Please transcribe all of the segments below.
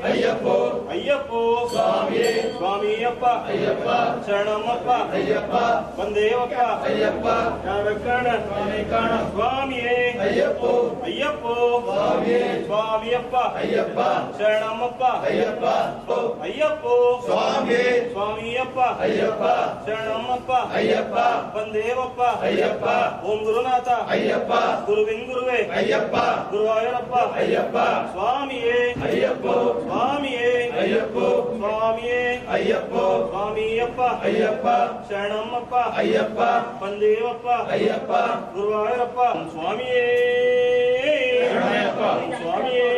ಅಯ್ಯಪ್ಪೋ ಅಯ್ಯಪ್ಪೋ ಸ್ವಾಮಿಯೇ ಸ್ವಾಮಿಯಪ್ಪ ಅಯ್ಯಪ್ಪ ಶರಣಮಪ್ಪ ಅಯ್ಯಪ್ಪ ಬಂದೇವಪ್ಪ ಅಯ್ಯಪ್ಪ ಯಾರಕ್ಕಣ ಸ್ವಾಮಿ ಕಾಣ ಸ್ವಾಮಿಯೇ ಅಯ್ಯಪ್ಪೋ ಅಯ್ಯಪ್ಪೋ ಸ್ವಾಮಿಯೇ ಸ್ವಾಮಿಯಪ್ಪ ಅಯ್ಯಪ್ಪ ಶರಣಮಪ್ಪ ಅಯ್ಯಪ್ಪ ಅಯ್ಯಪ್ಪೋ ಸ್ವಾಮಿಯೇ ಸ್ವಾಮಿಯಪ್ಪ ಅಯ್ಯಪ್ಪ ಶರಣಮಪ್ಪ ಅಯ್ಯಪ್ಪ ಬಂದೇವಪ್ಪ ಅಯ್ಯಪ್ಪ ಓಂ ಗುರುನಾಥ ಅಯ್ಯಪ್ಪ ಗುರುವಿನ್ ಗುರುವೇ ಅಯ್ಯಪ್ಪ ಗುರುವಾಯೂರಪ್ಪ ಅಯ್ಯಪ್ಪ ಸ್ವಾಮಿಯೇ ಅಯ್ಯಪ್ಪೋ ಸ್ವಾಮಿಯೇ ಅಯ್ಯಪ್ಪೋ ಸ್ವಾಮಿಯೇ ಅಯ್ಯಪ್ಪೋ ಸ್ವಾಮಿಯಪ್ಪ ಅಯ್ಯಪ್ಪ ಶರಣಮಪ್ಪ ಅಯ್ಯಪ್ಪ ಬಂದೇವಪ್ಪ ಅಯ್ಯಪ್ಪ ಗುರುವಾಯೂರಪ್ಪ ಸ್ವಾಮಿಯೇ ಶರಣಮಯ್ಯಪ್ಪ ಸ್ವಾಮಿಯೇ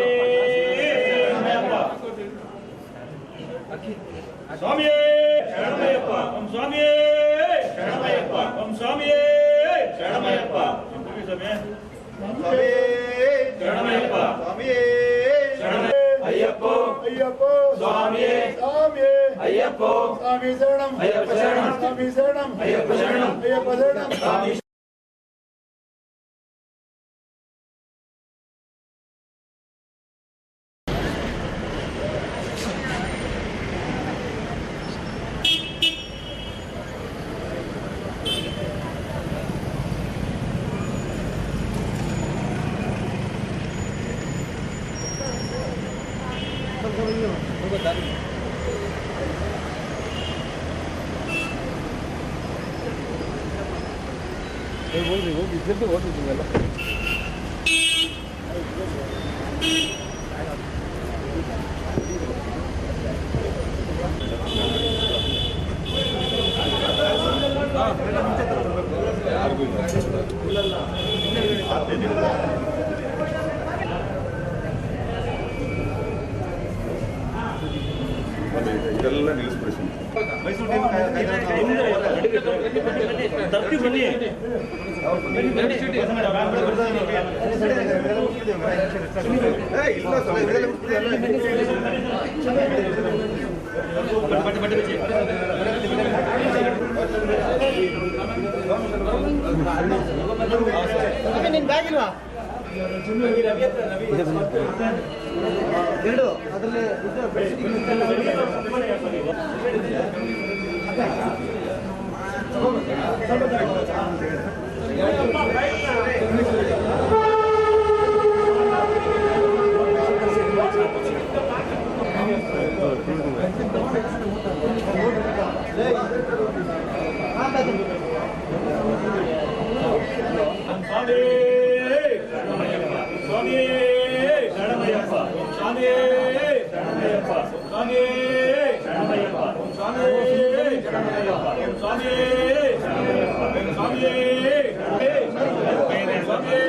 ಸ್ವಾಮಿಯೇ ಶರಣಮಯ್ಯಪ್ಪ ಓಂ ಸ್ವಾಮಿಯೇ ಶರಣಮಯ್ಯಪ್ಪ ಓಂ ಸ್ವಾಮಿಯೇ ಶರಣಮಯ್ಯಪ್ಪ ಶರಣಮಯ್ಯಪ್ಪ ಅಯ್ಯಪ್ಪೋ ಅಯ್ಯಪ್ಪೋ ಸ್ವಾಮಿಯೇ ಸ್ವಾಮಿಯೇ ಅಯ್ಯಪ್ಪೋ ಸ್ವಾಮಿ ಶರಣಂ ಅಯ್ಯಪ್ಪ ಶರಣಂ ಸ್ವಾಮಿ ಶರಣಂ ಅಯ್ಯಪ್ಪ ಶರಣಂ ಅಯ್ಯಪ್ಪ ಶರಣಂ ಸ್ವಾಮಿ ಇದೆಲ್ಲ ನಿಲ್ಲಿಸ್ಬಿಡಿ ತರ್ತಿ ಬನ್ನಿ ನಿನ್ ಬ್ಯಾಗ್ ಇಲ್ವಾ ಎರಡು ಅದರಲ್ಲಿ ಸ್ವಾಮಿಯೇ ಶರಣಮಯ್ಯಪ್ಪ ಸ್ವಾಮಿಯೇ ಶರಣಮಯ್ಯಪ್ಪ ಸ್ವಾಮಿಯೇ ಶರಣಮಯ್ಯಪ್ಪ ಸ್ವಾಮಿಯೇ ಶರಣಮಯ್ಯಪ್ಪ ಸ್ವಾಮಿಯೇ ಶರಣಮಯ್ಯಪ್ಪ ಸ್ವಾಮಿಯೇ ಸ್ವಾಮಿಯೇ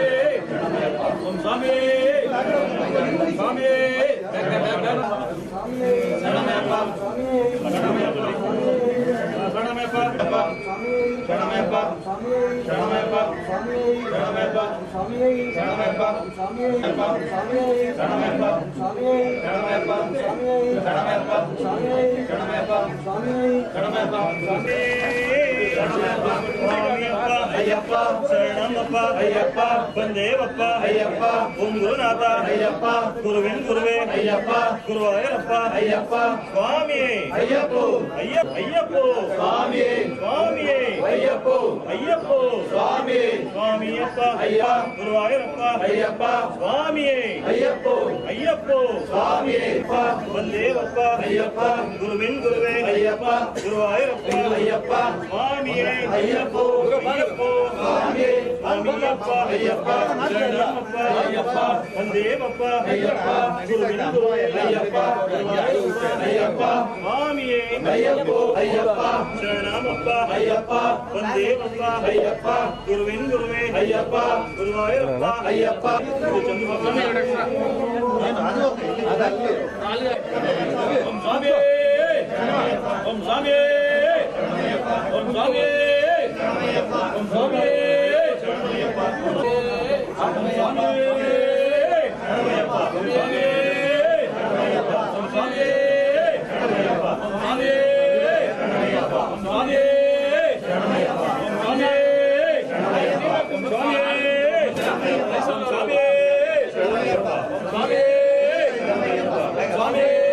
ಓಂ ಸ್ವಾಮಿಯೇ ಸ್ವಾಮಿಯೇ ಶರಣಮಯ್ಯಪ್ಪ ಶರಣಮಯ್ಯಪ್ಪ ಶರಣಮಯ್ಯಪ್ಪ ಶರಣಮಯ್ಯಪ್ಪ ಶರಣಮಯ್ಯಪ್ಪ ಶರಣಮಯ್ಯಪ್ಪ ಅಯ್ಯಪ್ಪ ಶರಣಮಪ್ಪ ಅಯ್ಯಪ್ಪ ಬಂದೇವಪ್ಪ ಅಯ್ಯಪ್ಪ ಓಂ ಗುರುನಾಥ ಅಯ್ಯಪ್ಪ ಗುರುವಿನ್ ಗುರುವೇ ಅಯ್ಯಪ್ಪ ಗುರುವಾಯೂರಪ್ಪ ಅಯ್ಯಪ್ಪ ಸ್ವಾಮಿಯೇ ಅಯ್ಯಪ್ಪೋ ಅಯ್ಯಪ್ಪೋ ಸ್ವಾಮಿಯೇ ಸ್ವಾಮಿಯೇ ಅಯ್ಯಪ್ಪೋ ಅಯ್ಯಪ್ಪೋ ಸ್ವಾಮಿಯೇ ಸ್ವಾಮಿಯಪ್ಪ ಅಯ್ಯ ಗುರುವಾಯೂರಪ್ಪ ಅಯ್ಯಪ್ಪ ಸ್ವಾಮಿಯೇ ಅಯ್ಯಪ್ಪೋ ಅಯ್ಯಪ್ಪೋ ಸ್ವಾಮಿಯೇ ಬಂದೇವಪ್ಪ ಅಯ್ಯಪ್ಪ ಗುರುವಿನ್ ಗುರುವೇ ಅಯ್ಯಪ್ಪ ಗುರುವಾಯೂರಪ್ಪ ಅಯ್ಯಪ್ಪ ಸ್ವಾಮಿಯೇ ಅಯ್ಯಪ್ಪೋ ಅಯ್ಯಪ್ಪೋ ಸ್ವಾಮಿಯೇ ಸ್ವಾಮಿಯಪ್ಪ ಅಯ್ಯಪ್ಪ ಶರಣಮಪ್ಪ ಅಯ್ಯಪ್ಪ ಬಂದೇವಪ್ಪ ಅಯ್ಯಪ್ಪ ಗುರುವಿನ್ ಗುರುವೇ ಅಯ್ಯಪ್ಪ ಅಯ್ಯಪ್ಪ ಸ್ವಾಮಿಯೇ ಅಯ್ಯಪ್ಪೋ ಅಯ್ಯಪ್ಪ ಶರಣಮಪ್ಪ ಅಯ್ಯಪ್ಪ ಬಂದೇವಪ್ಪ ಅಯ್ಯಪ್ಪ ಗುರುವಿನ್ ಗುರುವೇ ಅಯ್ಯಪ್ಪ ಗುರುವಾಯೂರಪ್ಪ ಅಯ್ಯಪ್ಪ ಓಂ ಸ್ವಾಮಿಯೇ ಓಂ ಸ್ವಾಮಿಯೇ ಓಂ ಸ್ವಾಮಿಯೇ ಓಂ ಸ್ವಾಮಿಯೇ ಸ್ವಾಮಿ